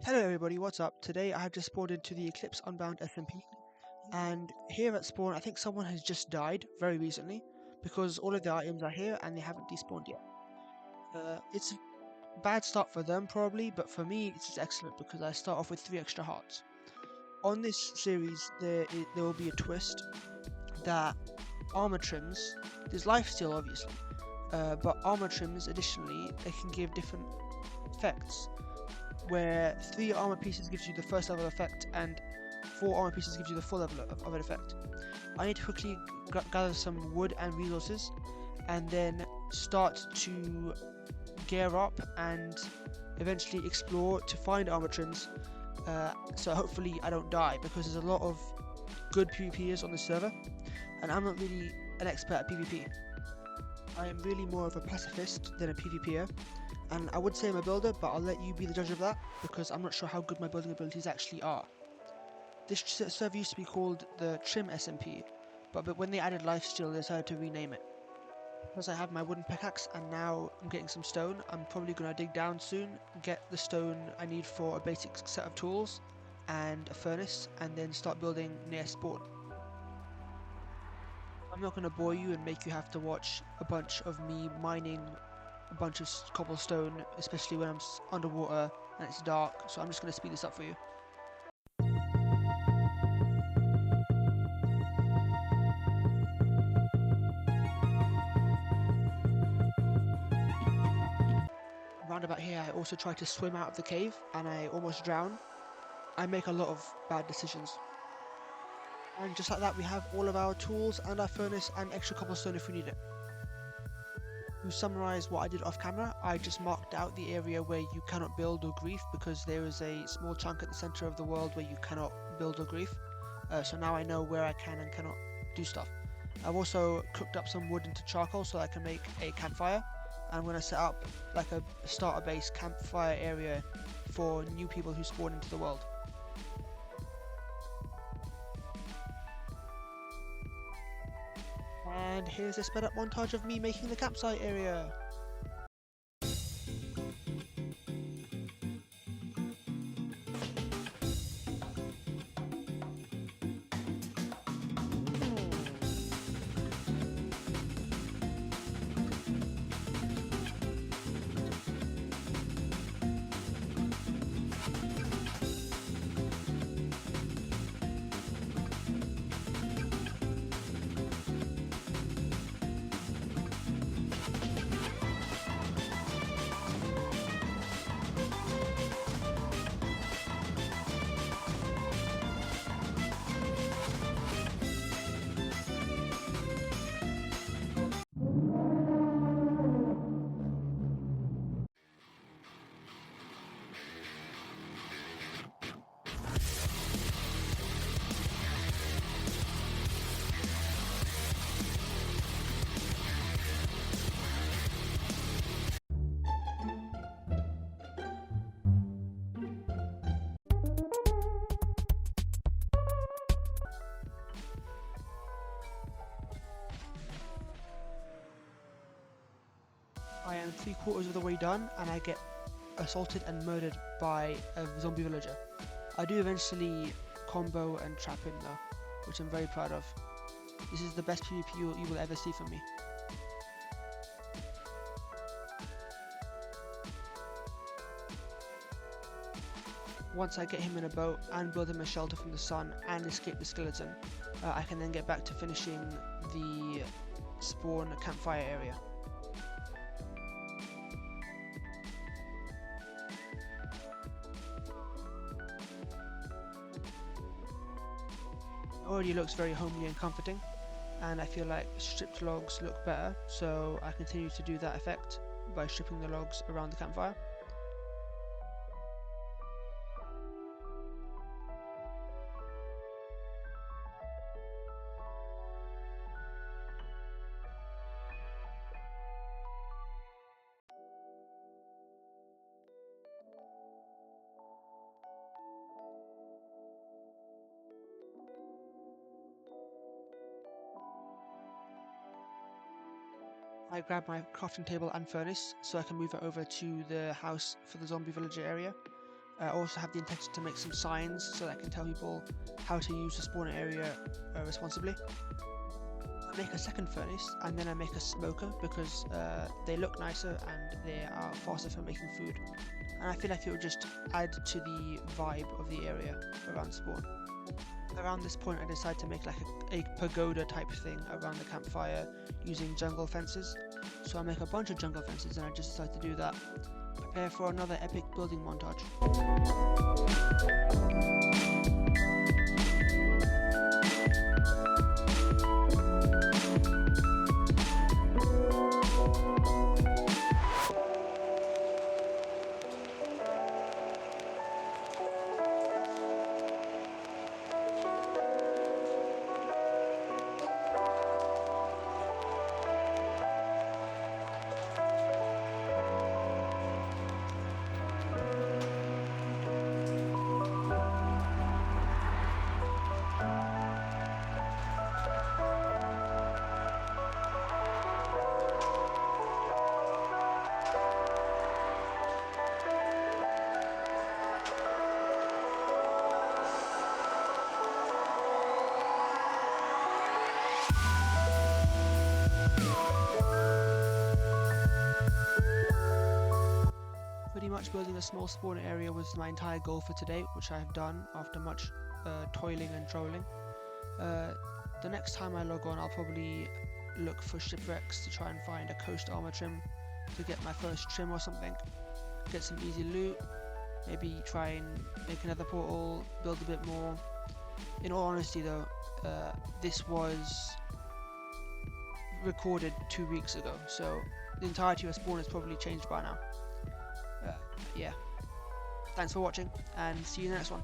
Hello everybody, what's up? Today I have just spawned into the Eclipse Unbound SMP, and here at spawn I think someone has just died very recently because all of the items are here and they haven't despawned yet. It's a bad start for them probably, but for me it's just excellent because I start off with 3 extra hearts. On this series there will be a twist that armor trims, there's lifesteal obviously, but armor trims additionally they can give different effects, where 3 armor pieces gives you the first level effect and 4 armor pieces gives you the full level of an effect. I need to quickly gather some wood and resources and then start to gear up and eventually explore to find armor trims, so hopefully I don't die, because there's a lot of good PvPers on the server and I'm not really an expert at PvP. I am really more of a pacifist than a PvPer, and I would say I'm a builder, but I'll let you be the judge of that because I'm not sure how good my building abilities actually are. This server used to be called the Trim SMP, but when they added lifesteal they decided to rename it. Plus I have my wooden pickaxe and now I'm getting some stone. I'm probably going to dig down soon, get the stone I need for a basic set of tools and a furnace, and then start building near spawn. I'm not going to bore you and make you have to watch a bunch of me mining a bunch of cobblestone, especially when I'm underwater and it's dark, so I'm just going to speed this up for you. Round about here I also try to swim out of the cave and I almost drown. I make a lot of bad decisions. And just like that we have all of our tools and our furnace and extra cobblestone if we need it. To summarise what I did off camera, I just marked out the area where you cannot build or grief, because there is a small chunk at the centre of the world where you cannot build or grief. So now I know where I can and cannot do stuff. I've also cooked up some wood into charcoal so I can make a campfire, and I'm going to set up like a starter base campfire area for new people who spawn into the world. And here's a sped up montage of me making the campsite area. I am 3/4 of the way done and I get assaulted and murdered by a zombie villager. I do eventually combo and trap him though, which I'm very proud of. This is the best PvP you will ever see from me. Once I get him in a boat and build him a shelter from the sun and escape the skeleton, I can then get back to finishing the spawn campfire area. It already looks very homely and comforting, and I feel like stripped logs look better, so I continue to do that effect by stripping the logs around the campfire. I grab my crafting table and furnace so I can move it over to the house for the zombie villager area. I also have the intention to make some signs so that I can tell people how to use the spawn area responsibly. I make a second furnace and then I make a smoker because they look nicer and they are faster for making food. And I feel like it would just add to the vibe of the area around spawn. Around this point I decided to make like a pagoda type thing around the campfire using jungle fences. So I make a bunch of jungle fences and I just decided to do that. Prepare for another epic building montage. Pretty much building a small spawn area was my entire goal for today, which I have done after much toiling and trolling. The next time I log on, I'll probably look for shipwrecks to try and find a coast armor trim to get my first trim or something, get some easy loot, maybe try and make another portal, build a bit more. In all honesty though, this was recorded 2 weeks ago, so the entirety of spawn has probably changed by now. Yeah, thanks for watching and see you in the next one.